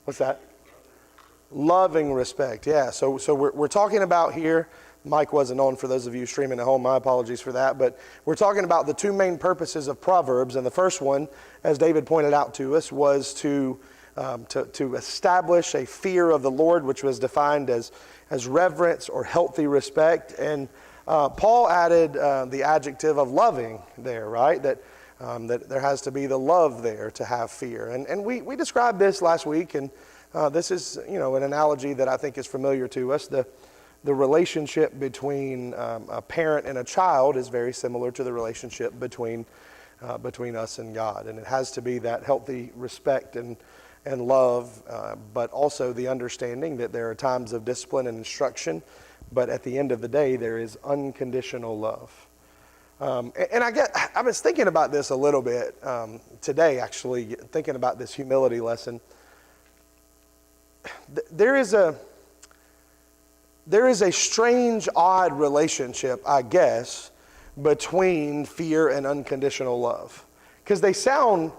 What's that? Loving respect. Yeah. So we're talking about here. Mike wasn't on for those of you streaming at home. My apologies for that. But we're talking about the two main purposes of Proverbs. And the first one, as David pointed out to us, was to establish a fear of the Lord, which was defined as reverence or healthy respect. And Paul added the adjective of loving there, right? That there has to be the love there to have fear. And we described this last week, and this is, an analogy that I think is familiar to us. The relationship between a parent and a child is very similar to the relationship between us and God. And it has to be that healthy respect and love, but also the understanding that there are times of discipline and instruction, but at the end of the day, there is unconditional love. And I was thinking about this a little bit today, actually, thinking about this humility lesson. There is a strange, odd relationship, I guess, between fear and unconditional love. Because they sound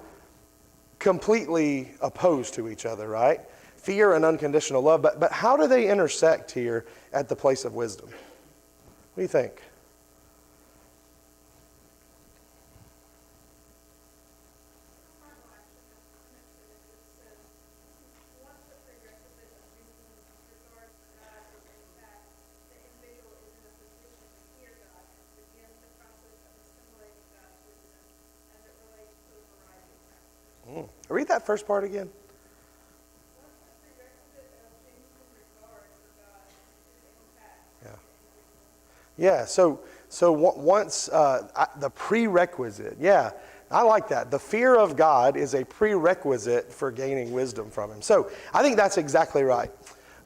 completely opposed to each other, right? Fear and unconditional love. But how do they intersect here at the place of wisdom? What do you think? Read that first part again. Yeah. So once the prerequisite. Yeah, I like that. The fear of God is a prerequisite for gaining wisdom from Him. So I think that's exactly right.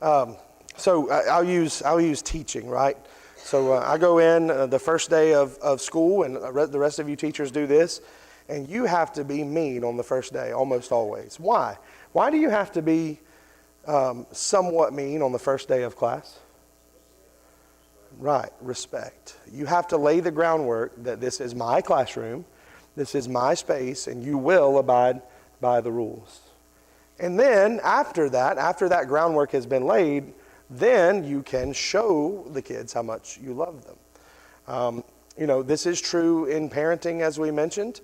So I'll use teaching, right? So I go in the first day of school, and the rest of you teachers do this. And you have to be mean on the first day, almost always. Why? Why do you have to be somewhat mean on the first day of class? Right, respect. You have to lay the groundwork that this is my classroom, this is my space, and you will abide by the rules. And then after that groundwork has been laid, then you can show the kids how much you love them. This is true in parenting, as we mentioned.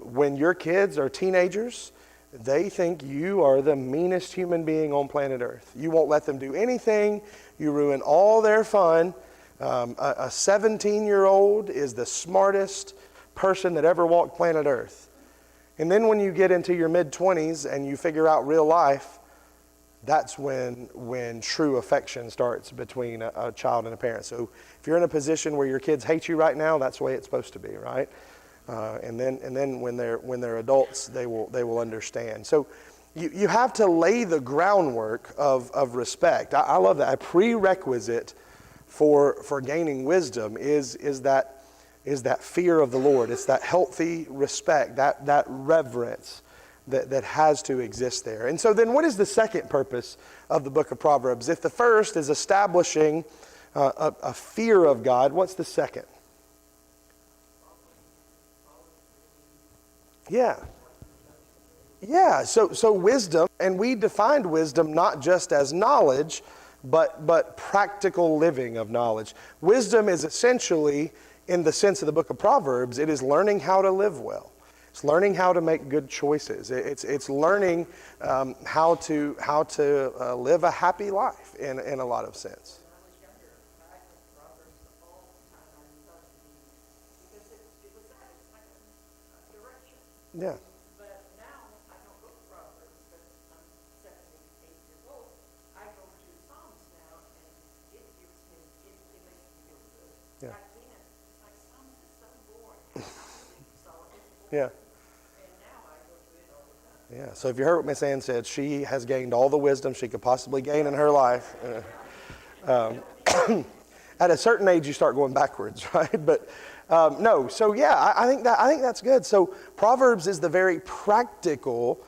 When your kids are teenagers, they think you are the meanest human being on planet Earth. You won't let them do anything. You ruin all their fun. A 17-year-old is the smartest person that ever walked planet Earth. And then when you get into your mid-20s and you figure out real life, that's when true affection starts between a child and a parent. So if you're in a position where your kids hate you right now, that's the way it's supposed to be, right? And then when they're adults, they will understand. So you have to lay the groundwork of respect. I love that. A prerequisite for gaining wisdom is that fear of the Lord. It's that healthy respect, that reverence that has to exist there. And so then what is the second purpose of the book of Proverbs? If the first is establishing a fear of God, what's the second? Yeah. So wisdom, and we defined wisdom not just as knowledge, but practical living of knowledge. Wisdom is essentially, in the sense of the book of Proverbs, it is learning how to live well. It's learning how to make good choices. It's learning how to live a happy life in a lot of sense. Yeah. But now I don't go to Proverbs because I'm 7, 8 years old. I go to Psalms now, and it makes me feel good. Yeah. Back then, it's like Psalms is so boring. So it's boring. Yeah. And now I go to it all the time. Yeah. So if you heard what Miss Ann said, she has gained all the wisdom she could possibly gain in her life. At a certain age, you start going backwards, right? But no. So yeah, I think that's good. So Proverbs is the very practical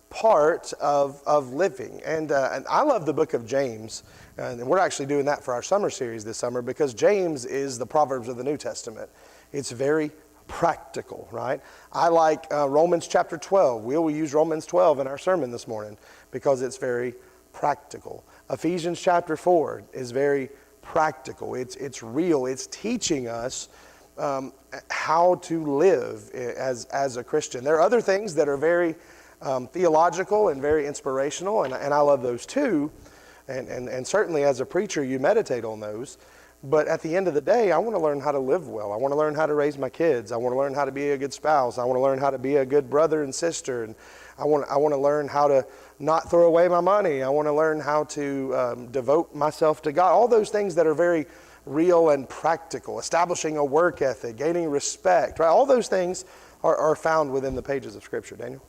part of living, and I love the book of James, and we're actually doing that for our summer series this summer because James is the Proverbs of the New Testament. It's very practical, right? I like Romans chapter 12. We will use Romans 12 in our sermon this morning because it's very practical. Ephesians chapter 4 is very practical. It's real. It's teaching us how to live as a Christian. There are other things that are very theological and very inspirational, and I love those too. And certainly as a preacher, you meditate on those. But at the end of the day, I want to learn how to live well. I want to learn how to raise my kids. I want to learn how to be a good spouse. I want to learn how to be a good brother and sister. And I want to learn how to not throw away my money. I want to learn how to devote myself to God. All those things that are very real and practical. Establishing a work ethic, gaining respect. Right? All those things are found within the pages of Scripture. Daniel?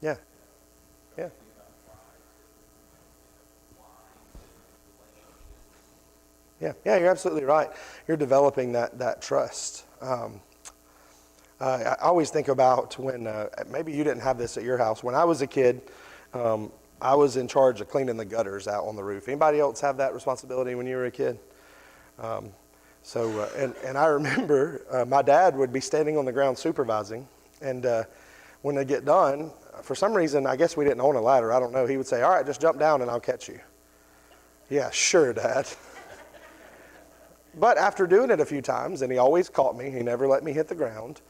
Yeah. Yeah. Yeah, you're absolutely right. You're developing that trust. I always think about when, maybe you didn't have this at your house. When I was a kid, I was in charge of cleaning the gutters out on the roof. Anybody else have that responsibility when you were a kid? And I remember my dad would be standing on the ground supervising, and when they get done, for some reason, I guess we didn't own a ladder. I don't know. He would say, all right, just jump down and I'll catch you. Yeah, sure, Dad. But after doing it a few times, and he always caught me, he never let me hit the ground.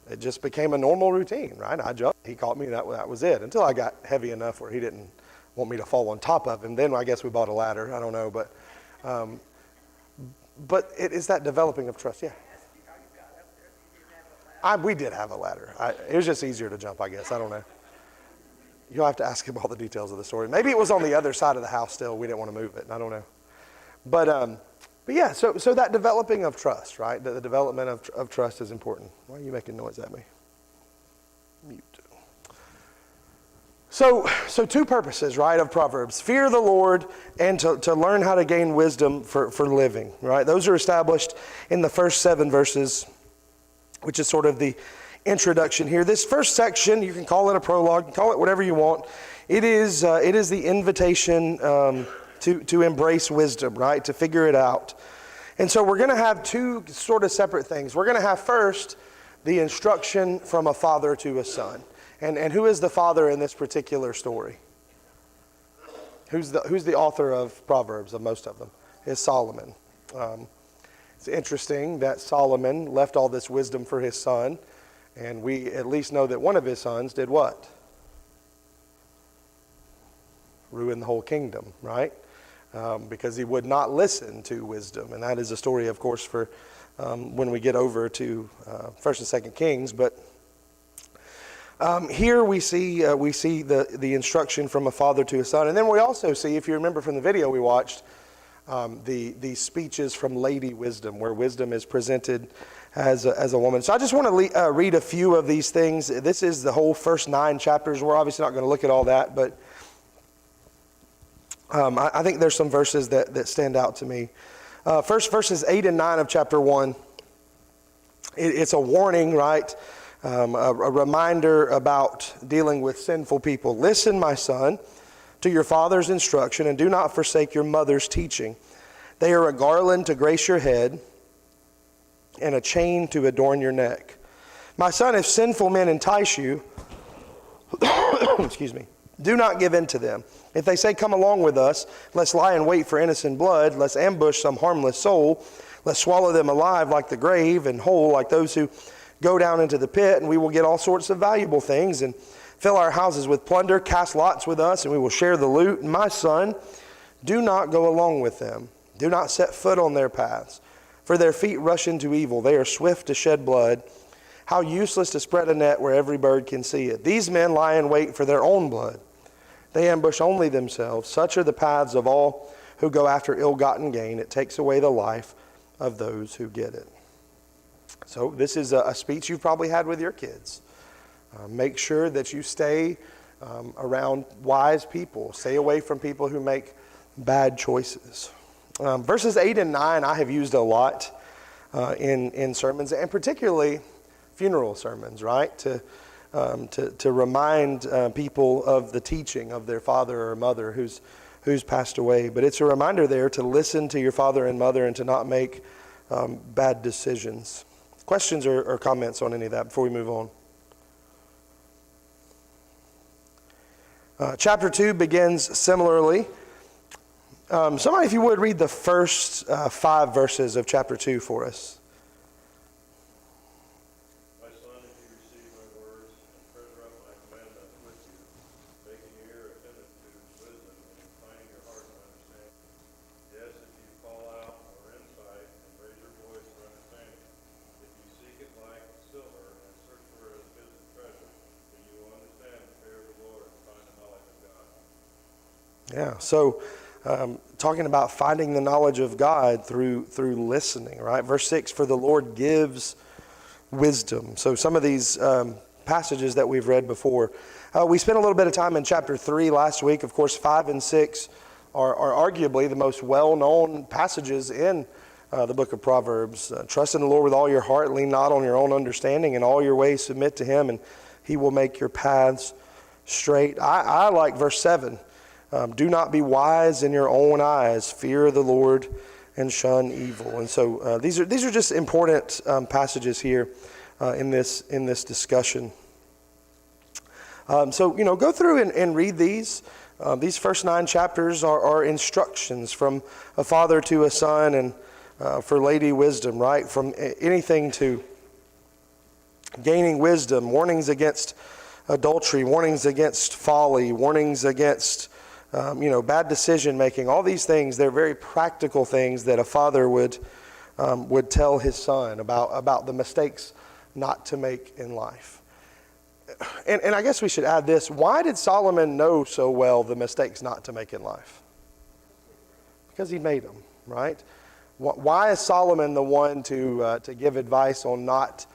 It just became a normal routine, right? I jumped, he caught me, that was it. Until I got heavy enough where he didn't want me to fall on top of him. Then I guess we bought a ladder. I don't know, but it is that developing of trust. Yeah. We did have a ladder. It was just easier to jump, I guess. I don't know. You'll have to ask him all the details of the story. Maybe it was on the other side of the house still. We didn't want to move it. I don't know. But yeah, so that developing of trust, right? The development of trust is important. Why are you making noise at me? Mute. So two purposes, right, of Proverbs. Fear the Lord and to learn how to gain wisdom for living, right? Those are established in the first 7 verses, which is sort of the introduction here. This first section, you can call it a prologue, you can call it whatever you want. It is the invitation to embrace wisdom, right? To figure it out. And so we're going to have two sort of separate things. We're going to have first the instruction from a father to a son. And who is the father in this particular story? Who's the author of Proverbs, of most of them? It's Solomon. It's interesting that Solomon left all this wisdom for his son. And we at least know that one of his sons did what? Ruin the whole kingdom, right? Because he would not listen to wisdom. And that is a story, of course, for when we get over to 1st and 2nd Kings. But here we see the instruction from a father to a son. And then we also see, if you remember from the video we watched, the speeches from Lady Wisdom, where wisdom is presented as a woman. So I just want to read a few of these things. This is the whole first 9 chapters. We're obviously not going to look at all that, but I think there's some verses that stand out to me. First, verses 8 and 9 of chapter 1. It's a warning, right? A reminder about dealing with sinful people. Listen, my son, to your father's instruction, and do not forsake your mother's teaching. They are a garland to grace your head, and a chain to adorn your neck. My son, if sinful men entice you, excuse me, do not give in to them. If they say, come along with us, let's lie in wait for innocent blood, let's ambush some harmless soul, let's swallow them alive like the grave and whole like those who go down into the pit, and we will get all sorts of valuable things and fill our houses with plunder, cast lots with us, and we will share the loot. And my son, do not go along with them. Do not set foot on their paths. For their feet rush into evil. They are swift to shed blood. How useless to spread a net where every bird can see it. These men lie in wait for their own blood. They ambush only themselves. Such are the paths of all who go after ill-gotten gain. It takes away the life of those who get it. So this is a speech you've probably had with your kids. Make sure that you stay around wise people. Stay away from people who make bad choices. Verses 8 and 9 I have used a lot in sermons, and particularly funeral sermons, right? To remind people of the teaching of their father or mother who's who's passed away. But it's a reminder there to listen to your father and mother and to not make bad decisions. Questions or comments on any of that before we move on? Chapter 2 begins similarly. Somebody, if you would, read the first 5 verses of chapter 2 for us. My son, if you receive my words and treasure up my commandments with you, making your ear attentive to wisdom and inclining your heart to understanding. Yes, if you call out for insight and raise your voice for understanding, if you seek it like silver and search for it as hidden treasure, then you will understand the fear of the Lord and find the knowledge of God. Yeah, so talking about finding the knowledge of God through listening, right? Verse 6, for the Lord gives wisdom. So some of these passages that we've read before. We spent a little bit of time in chapter 3 last week. Of course, 5 and 6 are arguably the most well-known passages in the book of Proverbs. Trust in the Lord with all your heart, lean not on your own understanding, in all your ways submit to him, and he will make your paths straight. I like verse 7. Do not be wise in your own eyes. Fear the Lord and shun evil. And so these are just important passages here in this discussion. So go through and read these. These first 9 chapters are instructions from a father to a son, and for Lady Wisdom, right? From anything to gaining wisdom, warnings against adultery, warnings against folly, warnings against bad decision making. All these things, they're very practical things that a father would tell his son about the mistakes not to make in life. And I guess we should add this. Why did Solomon know so well the mistakes not to make in life? Because he made them, right? Why is Solomon the one to give advice on not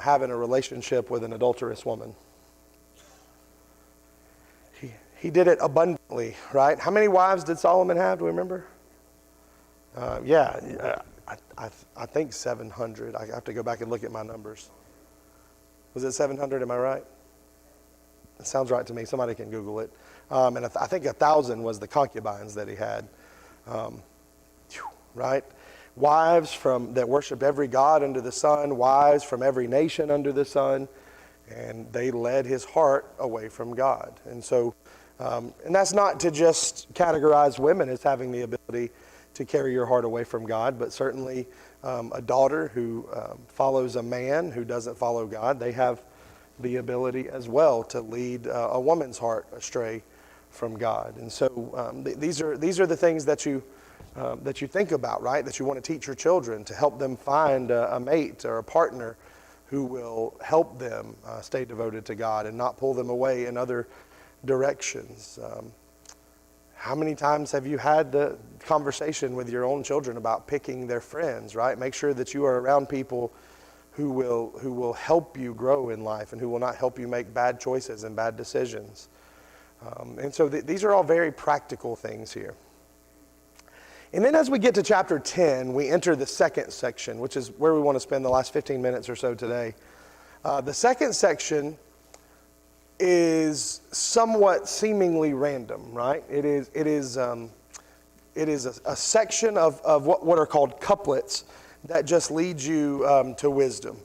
having a relationship with an adulterous woman? He did it abundantly, right? How many wives did Solomon have? Do we remember? I think 700. I have to go back and look at my numbers. Was it 700? Am I right? It sounds right to me. Somebody can Google it. And I think 1,000 was the concubines that he had. Right? Wives that worshiped every god under the sun. Wives from every nation under the sun. And they led his heart away from God. And so, and that's not to just categorize women as having the ability to carry your heart away from God, but certainly a daughter who follows a man who doesn't follow God, they have the ability as well to lead a woman's heart astray from God. And so these are the things that you think about, right? That you want to teach your children to help them find a mate or a partner who will help them stay devoted to God and not pull them away in other directions. How many times have you had the conversation with your own children about picking their friends, right? Make sure that you are around people who will help you grow in life and who will not help you make bad choices and bad decisions. And so these are all very practical things here. And then as we get to chapter 10, we enter the second section, which is where we want to spend the last 15 minutes or so today. The second section is somewhat seemingly random, right? It is a section of what are called couplets that just leads you to wisdom.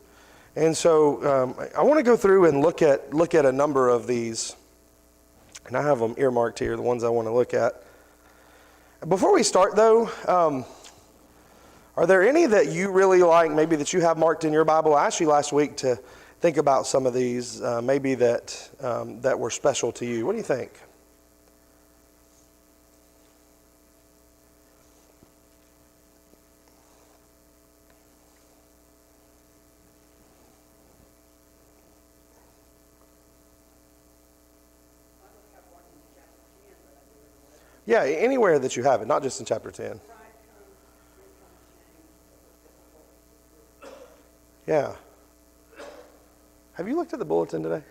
And so I want to go through and look at a number of these. And I have them earmarked here, the ones I want to look at. Before we start, though, are there any that you really like, maybe that you have marked in your Bible? I asked you last week to think about some of these, maybe that were special to you. What do you think? Yeah, anywhere that you have it, not just in chapter 10. Yeah. Have you looked at the bulletin today?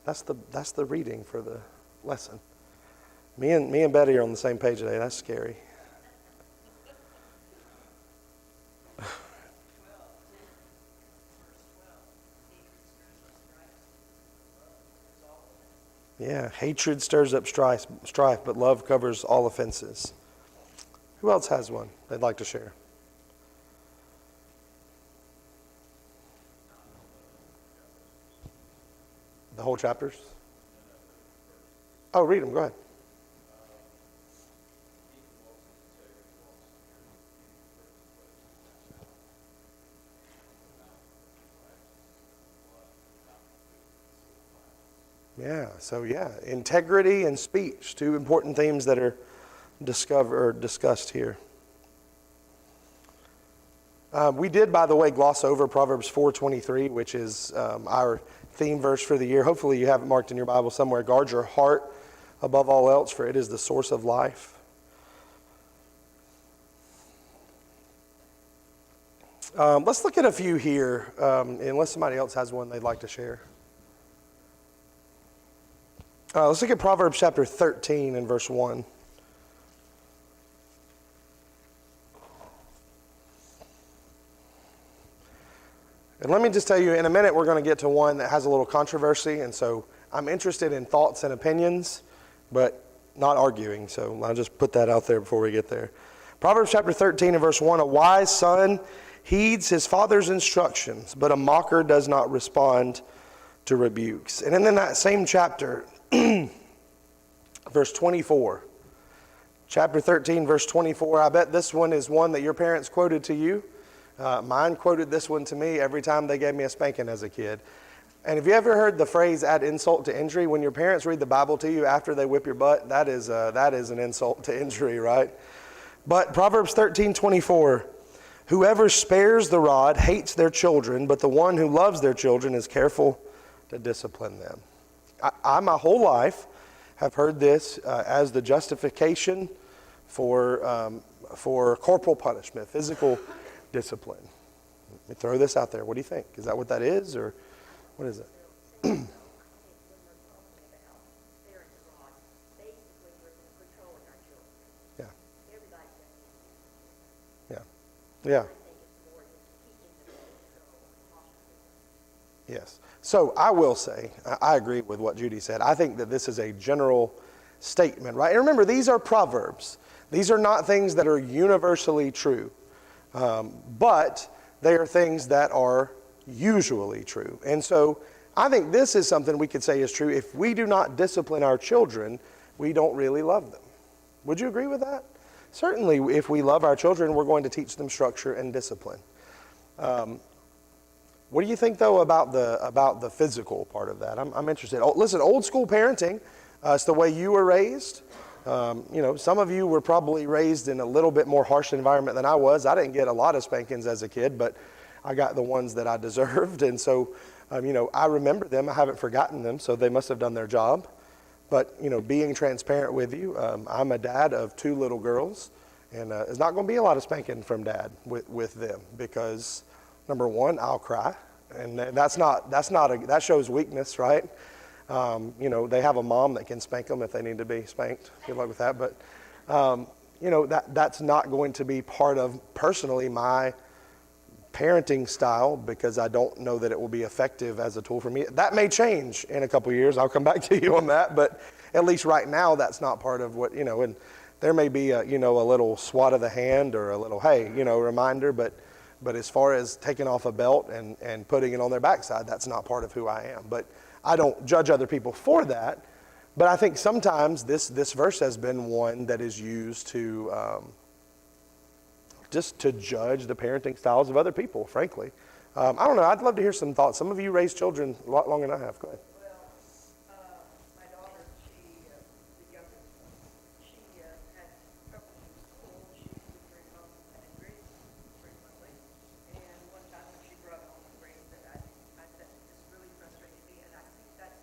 That's the reading for the lesson. Me and Betty are on the same page today. That's scary. Yeah, hatred stirs up strife, but love covers all offenses. Who else has one they'd like to share? The whole chapters? Oh, read them. Go ahead. Yeah, integrity and speech, two important themes that are discussed here. We did, by the way, gloss over Proverbs 4:23, which is our theme verse for the year. Hopefully you have it marked in your Bible somewhere. Guard your heart above all else, for it is the source of life. Let's look at a few here, unless somebody else has one they'd like to share. Let's look at Proverbs chapter 13 and verse 1. And let me just tell you, in a minute we're going to get to one that has a little controversy, and so I'm interested in thoughts and opinions, but not arguing, so I'll just put that out there before we get there. Proverbs chapter 13 and verse 1, a wise son heeds his father's instructions, but a mocker does not respond to rebukes. And then in that same chapter, verse 24, chapter 13, verse 24, I bet this one is one that your parents quoted to you. Mine quoted this one to me every time they gave me a spanking as a kid. And have you ever heard the phrase, add insult to injury? When your parents read the Bible to you after they whip your butt, that is an insult to injury, right? But Proverbs 13:24, whoever spares the rod hates their children, but the one who loves their children is careful to discipline them. I my whole life have heard this as the justification for corporal punishment, physical discipline. Let me throw this out there. What do you think? Is that what that is, or what is it? Yeah. Yeah. Yes. So I will say, I agree with what Judy said. I think that this is a general statement, right? And remember, these are proverbs. These are not things that are universally true. But they are things that are usually true. And so I think this is something we could say is true. If we do not discipline our children, we don't really love them. Would you agree with that? Certainly, if we love our children, we're going to teach them structure and discipline. What do you think, though, about the physical part of that? I'm interested. Listen, old school parenting, it's the way you were raised. Some of you were probably raised in a little bit more harsh environment than I was. I didn't get a lot of spankings as a kid, but I got the ones that I deserved. And so, I remember them. I haven't forgotten them, so they must have done their job. But, being transparent with you, I'm a dad of 2 little girls, and there's not going to be a lot of spanking from dad with them because, number one, I'll cry, and that shows weakness, right? They have a mom that can spank them if they need to be spanked. Good luck with that. But, that's not going to be part of, personally, my parenting style because I don't know that it will be effective as a tool for me. That may change in a couple of years. I'll come back to you on that. But at least right now, that's not part of what, and there may be a little swat of the hand or a little, hey, reminder. But as far as taking off a belt and putting it on their backside, that's not part of who I am. But I don't judge other people for that, but I think sometimes this verse has been one that is used to just to judge the parenting styles of other people, frankly. I don't know. I'd love to hear some thoughts. Some of you raised children a lot longer than I have. Go ahead. Well, my daughter, the youngest one, she had trouble in school. She used to drink home and drink frequently. And one time when she brought home a grade that I said, this really frustrated me, and I think that's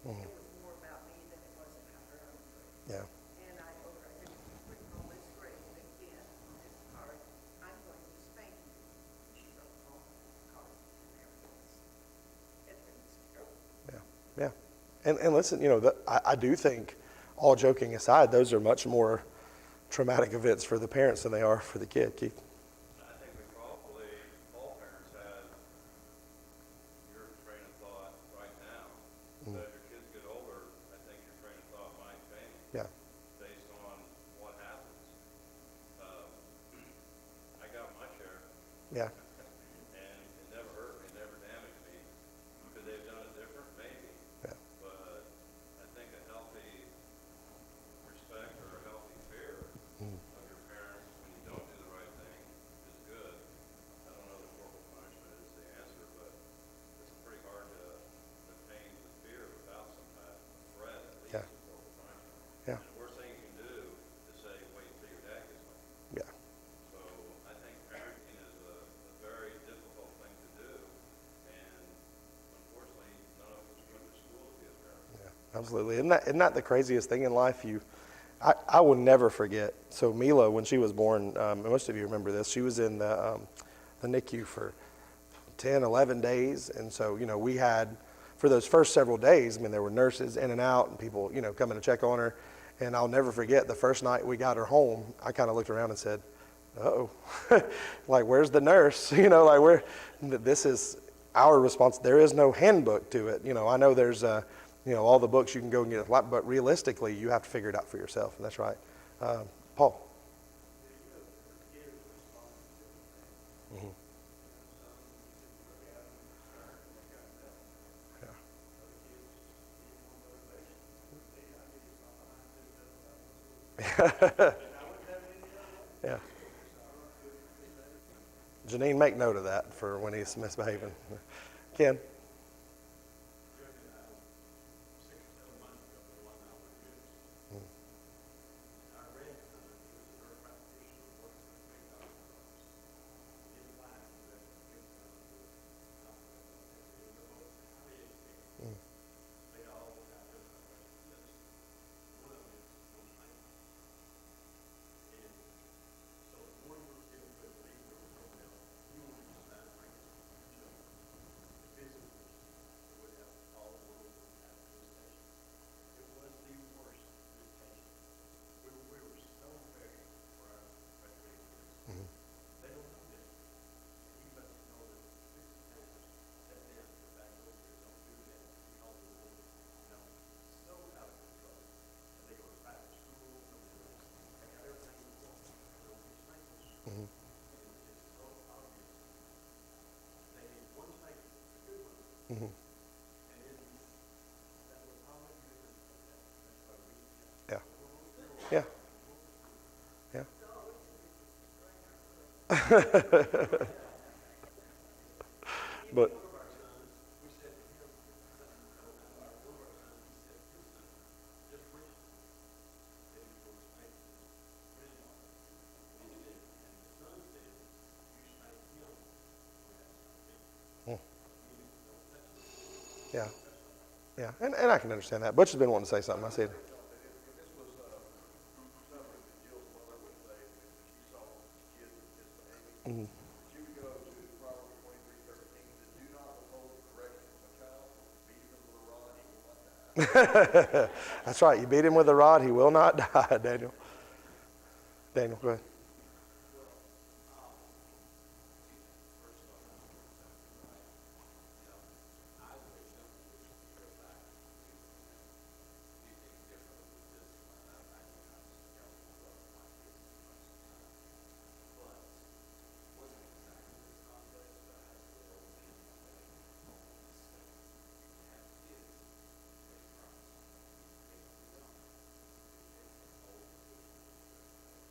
it was more about me than it was about her own grade. Yeah. And I told her, I said, if you bring home this grade again on this card, I'm going to spank you. She wrote home the card and everything. It was trouble. Yeah. And listen, I do think, all joking aside, those are much more traumatic events for the parents than they are for the kid. Keith? I think we probably, all parents have your train of thought right now, that Yeah. And it never hurt me, never damaged me. Could they have done it different? Maybe. Yeah. But I think a healthy respect or a healthy fear of your parents when you don't do the right thing is good. I don't know that corporal punishment is the answer, but it's pretty hard to obtain the fear without some type of threat, at least Yeah. of corporal punishment. Yeah. And the worst thing you can do is say, wait until your dad gets home. Yeah. So I think parenting is a very difficult thing to do, and unfortunately, none of us went to school to be a parent. Yeah, absolutely. Isn't that the craziest thing in life? I will never forget. So Mila, when she was born, and most of you remember this, she was in the NICU for 10, 11 days. And so, we had, for those first several days, I mean, there were nurses in and out and people, coming to check on her. And I'll never forget the first night we got her home, I kind of looked around and said, uh-oh, like, where's the nurse? This is our response. There is no handbook to it. I know there's, all the books you can go and get, but realistically, you have to figure it out for yourself, and that's right. Paul. Mhm. Yeah. Janine, make note of that for when he's misbehaving. Ken? Mhm. Yeah. Yeah. Yeah. But yeah, yeah, and I can understand that. Butch has been wanting to say something. I said, that's right. You beat him with a rod, he will not die, Daniel. Daniel, go ahead.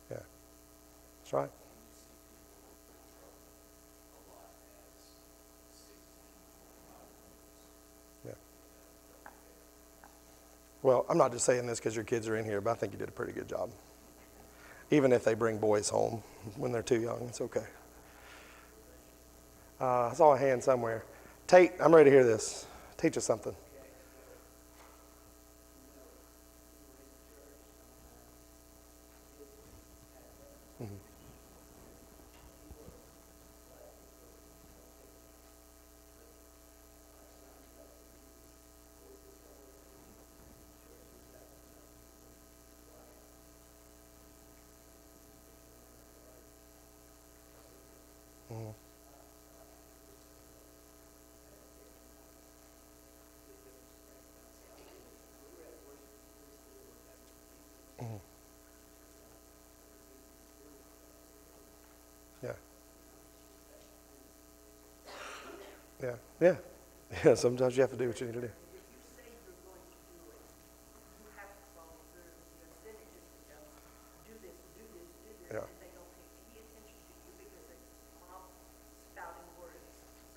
Yeah, that's right. Yeah. Well, I'm not just saying this because your kids are in here, but I think you did a pretty good job. Even if they bring boys home when they're too young, it's okay. I saw a hand somewhere. Tate, I'm ready to hear this. Teach us something. Yeah. Yeah, sometimes you have to do what you need to do. If you say you're going to do it, you have to follow through, because then it just becomes, do this, do this, do this, Yeah. and they don't pay any attention to you because it's mom spouting words.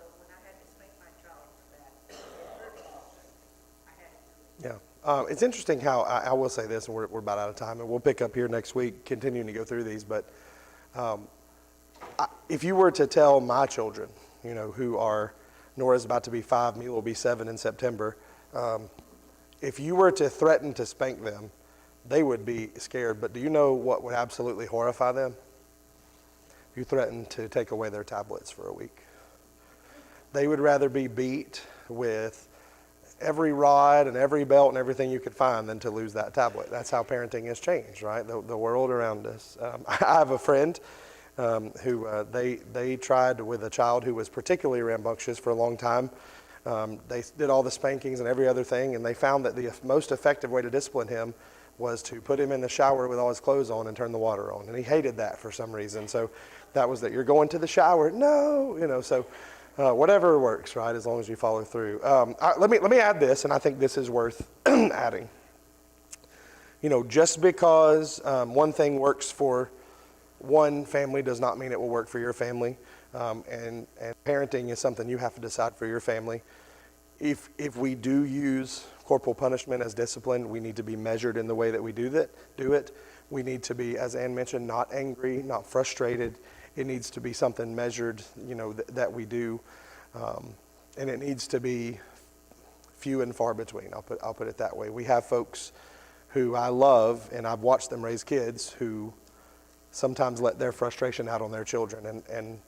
So when I had to spank my child for that, it hurt me, I had to do it. Yeah. It's interesting how, I will say this, and we're about out of time, and we'll pick up here next week, continuing to go through these, but if you were to tell my children, who are, Nora's about to be 5, Mila will be 7 in September, if you were to threaten to spank them, they would be scared. But do you know what would absolutely horrify them? You threaten to take away their tablets for a week. They would rather be beat with every rod and every belt and everything you could find than to lose that tablet. That's how parenting has changed, right? The world around us. I have a friend who they tried with a child who was particularly rambunctious for a long time. They did all the spankings and every other thing, and they found that the most effective way to discipline him was to put him in the shower with all his clothes on and turn the water on. And he hated that for some reason. So that was that. You're going to the shower. No, so whatever works, right, as long as you follow through. Let me add this, and I think this is worth adding. Just because one thing works for one family does not mean it will work for your family. And parenting is something you have to decide for your family. If we do use corporal punishment as discipline, we need to be measured in the way that we do it. We need to be, as Ann mentioned, not angry, not frustrated. It needs to be something measured, that we do. And it needs to be few and far between. I'll put it that way. We have folks who I love, and I've watched them raise kids who sometimes let their frustration out on their children, and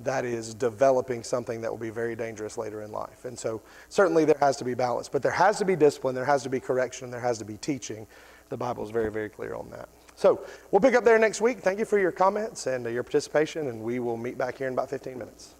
that is developing something that will be very dangerous later in life. And so certainly there has to be balance, but there has to be discipline, there has to be correction, there has to be teaching. The Bible is very, very clear on that. So we'll pick up there next week. Thank you for your comments and your participation, and we will meet back here in about 15 minutes.